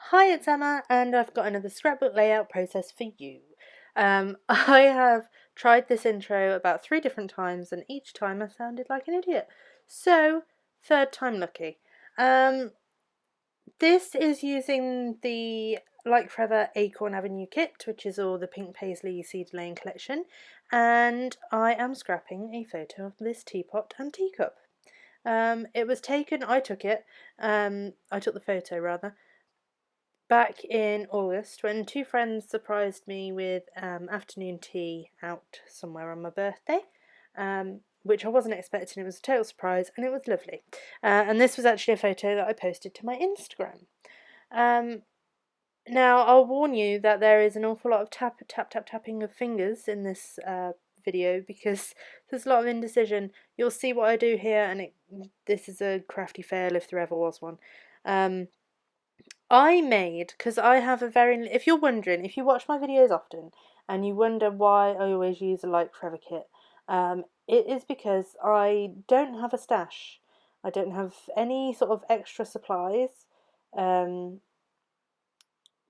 Hi, it's Emma, and I've got another scrapbook layout process for you. I have tried this intro about 3 different times, and each time I sounded like an idiot. So, third time lucky. Um, this is using the Like Forever Acorn Avenue kit, which is all the pink Paislee Cedar Lane collection, and I am scrapping a photo of this teapot and teacup. It was taken, I took it, I took the photo rather, back in August when 2 friends surprised me with afternoon tea out somewhere on my birthday, which I wasn't expecting. It was a total surprise and it was lovely. And this was actually a photo that I posted to my Instagram. Um, Now, I'll warn you that there is an awful lot of tapping of fingers in this video because there's a lot of indecision. You'll see what I do here, and this is a crafty fail if there ever was one. I made, because I have a very, if you're wondering, if you watch my videos often and you wonder why I always use a Like Forever kit, it is because I don't have a stash. I don't have any sort of extra supplies, um,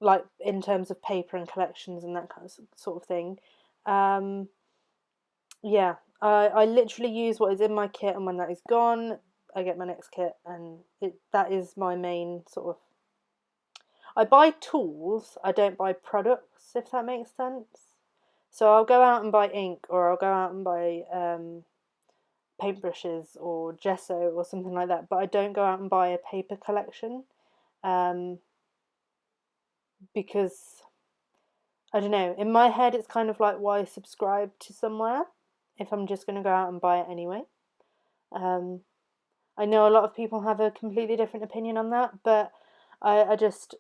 like in terms of paper and collections and that kind of sort of thing. Um, yeah, I literally use what is in my kit, and when that is gone, I get my next kit, and that is my main sort of. I buy tools, I don't buy products, if that makes sense. So I'll go out and buy ink, or I'll go out and buy paintbrushes or gesso or something like that, but I don't go out and buy a paper collection um, because, I don't know, in my head it's kind of like, why subscribe to somewhere if I'm just going to go out and buy it anyway. Um, I know a lot of people have a completely different opinion on that, but I just,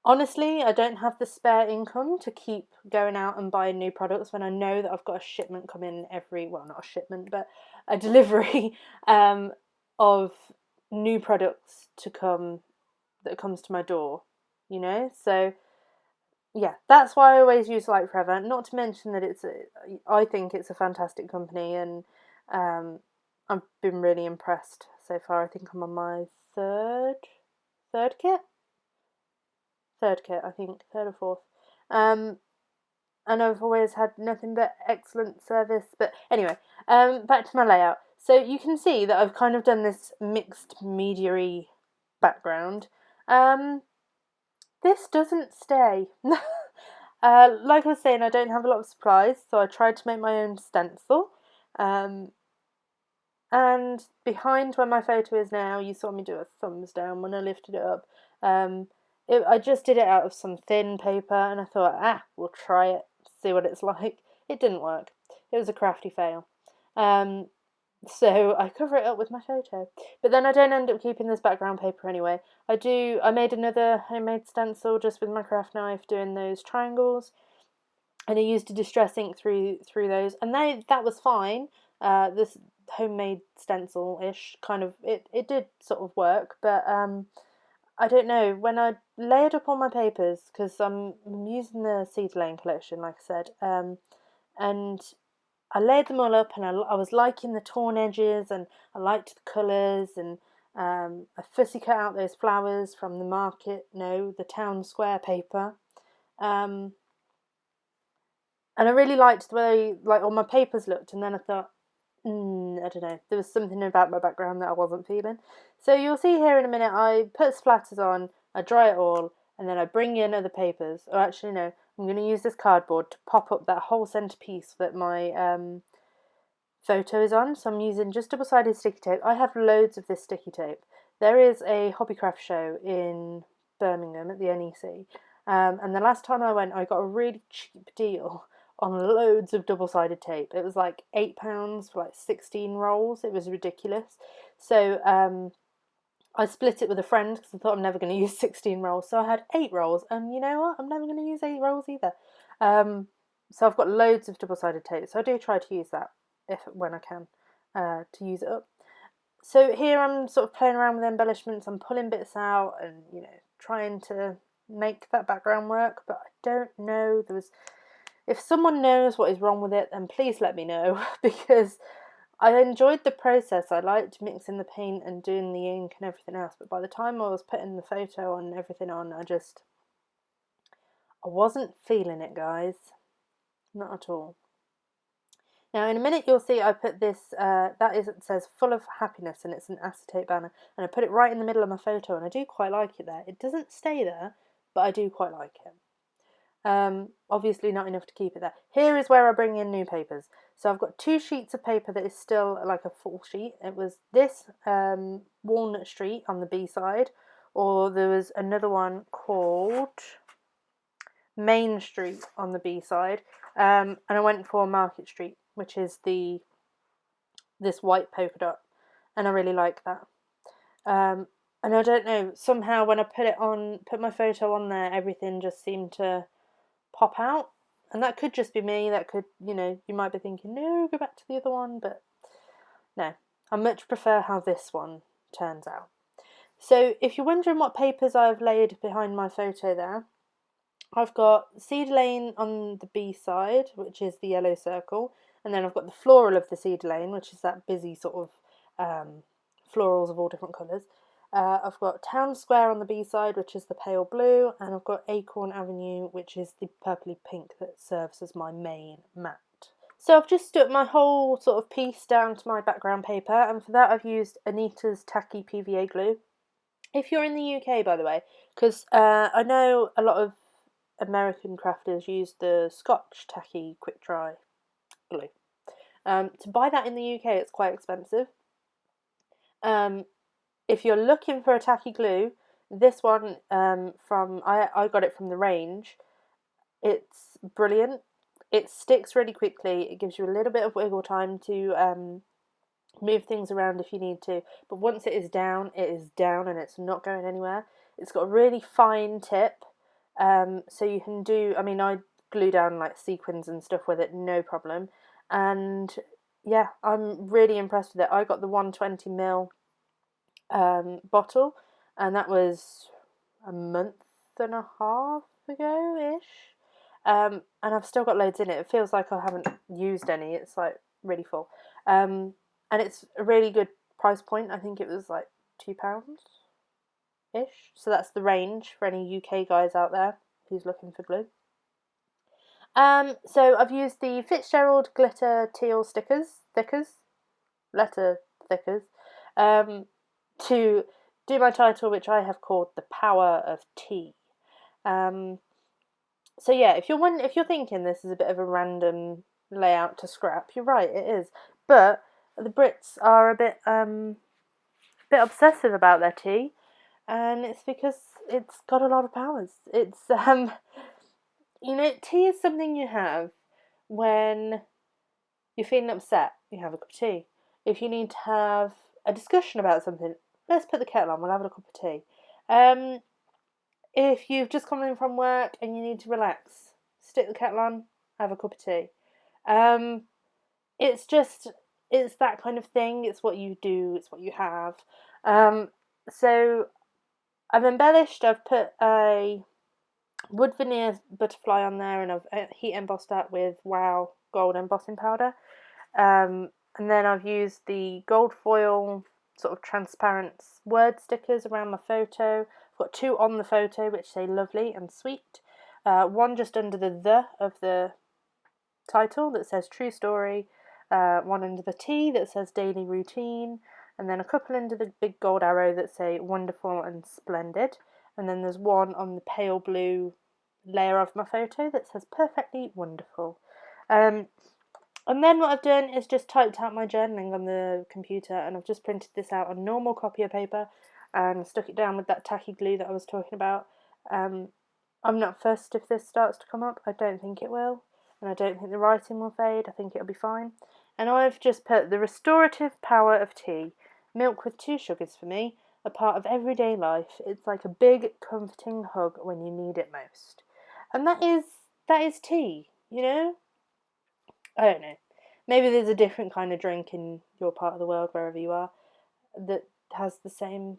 honestly, I don't have the spare income to keep going out and buying new products when I know that I've got a shipment coming well, not a shipment, but a delivery of new products to come that comes to my door, So, yeah, that's why I always use Like Forever. Not to mention that I think it's a fantastic company, and I've been really impressed so far. I think I'm on my third kit. Third kit, I think, third or fourth. Um, and I've always had nothing but excellent service. But anyway, back to my layout. So you can see that I've kind of done this mixed media-y background. This doesn't stay. Like I was saying, I don't have a lot of supplies, so I tried to make my own stencil. And behind where my photo is now, you saw me do a thumbs down when I lifted it up. I just did it out of some thin paper, and I thought, we'll try it, see what it's like. It didn't work. It was a crafty fail. So I cover it up with my photo. But then I don't end up keeping this background paper anyway. I made another homemade stencil just with my craft knife doing those triangles, and I used a distress ink through those, and that was fine. This homemade stencil-ish kind of, it did sort of work, but I don't know, when I layered up all my papers, because I'm using the Cedar Lane collection, like I said, and I laid them all up, and I was liking the torn edges, and I liked the colours, and I fussy cut out those flowers from the town square paper, and I really liked the way all my papers looked, and then I thought, I don't know, there was something about my background that I wasn't feeling. So you'll see here in a minute, I put splatters on, I dry it all, and then I bring in other papers. Or actually no, I'm going to use this cardboard to pop up that whole centrepiece that my photo is on. So I'm using just double-sided sticky tape. I have loads of this sticky tape. There is a hobbycraft show in Birmingham at the NEC, and the last time I went, I got a really cheap deal on loads of double-sided tape. It was like £8 for like 16 rolls. It was ridiculous. So I split it with a friend because I thought I'm never going to use 16 rolls. So I had 8 rolls, and you know what? I'm never going to use 8 rolls either. So I've got loads of double-sided tape. So I do try to use that when I can to use it up. So here I'm sort of playing around with embellishments. I'm pulling bits out and trying to make that background work. But I don't know. If someone knows what is wrong with it, then please let me know, because I enjoyed the process. I liked mixing the paint and doing the ink and everything else, but by the time I was putting the photo and everything on, I wasn't feeling it, guys. Not at all. Now, in a minute, you'll see I put this, it says full of happiness, and it's an acetate banner, and I put it right in the middle of my photo, and I do quite like it there. It doesn't stay there, but I do quite like it. Obviously not enough to keep it there. Here is where I bring in new papers. So I've got 2 sheets of paper that is still like a full sheet. It was this Walnut Street on the B side, or there was another one called Main Street on the B side, and I went for Market Street, which is this white polka dot, and I really like that. And I don't know, somehow when I put my photo on there, everything just seemed to pop out, and that could just be me. That could, you might be thinking, no, go back to the other one, but no, I much prefer how this one turns out. So if you're wondering what papers I've laid behind my photo there, I've got Cedar Lane on the B side, which is the yellow circle, and then I've got the floral of the Cedar Lane, which is that busy sort of florals of all different colours. I've got Town Square on the B side, which is the pale blue, and I've got Acorn Avenue, which is the purpley pink that serves as my main mat. So I've just stuck my whole sort of piece down to my background paper, and for that I've used Anita's tacky PVA glue. If you're in the UK, by the way, because I know a lot of American crafters use the Scotch tacky quick dry glue. To buy that in the UK, it's quite expensive. If you're looking for a tacky glue, this one I got it from the range. It's brilliant. It sticks really quickly. It gives you a little bit of wiggle time to move things around if you need to. But once it is down, and it's not going anywhere. It's got a really fine tip, so you can do. I mean, I glue down like sequins and stuff with it, no problem. And yeah, I'm really impressed with it. I got the 120ml bottle, and that was a month and a half ago-ish. And I've still got loads in it. It feels like I haven't used any. It's like really full. And it's a really good price point. I think it was like £2-ish. So that's the range for any UK guys out there who's looking for glue. So I've used the Fitzgerald glitter teal letter thickers, to do my title, which I have called The Power of Tea. So yeah, if you're thinking this is a bit of a random layout to scrap, you're right, it is. But the Brits are a bit obsessive about their tea, and it's because it's got a lot of powers. It's tea is something you have when you're feeling upset. You have a cup of tea. If you need to have a discussion about something, let's put the kettle on. We'll have a cup of tea. If you've just come in from work and you need to relax, stick the kettle on, have a cup of tea. It's that kind of thing. It's what you do. It's what you have. So I've embellished. I've put a wood veneer butterfly on there, and I've heat embossed that with Wow gold embossing powder. And then I've used the gold foil sort of transparent word stickers around my photo. I've got 2 on the photo which say lovely and sweet. One just under the of the title that says true story. One under the T that says daily routine. And then a couple under the big gold arrow that say wonderful and splendid. And then there's one on the pale blue layer of my photo that says perfectly wonderful. And then what I've done is just typed out my journaling on the computer, and I've just printed this out on normal copy of paper and stuck it down with that tacky glue that I was talking about. I'm not fussed if this starts to come up. I don't think it will, and I don't think the writing will fade. I think it'll be fine. And I've just put the restorative power of tea, milk with 2 sugars for me, a part of everyday life. It's like a big comforting hug when you need it most. And that is tea, I don't know. Maybe there's a different kind of drink in your part of the world, wherever you are, that has the same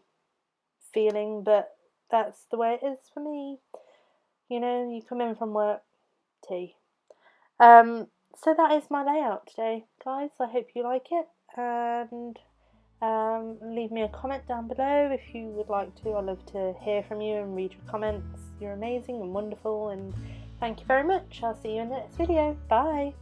feeling, but that's the way it is for me. You come in from work, tea. So that is my layout today, guys. I hope you like it. and leave me a comment down below if you would like to. I love to hear from you and read your comments. You're amazing and wonderful, and thank you very much. I'll see you in the next video. Bye!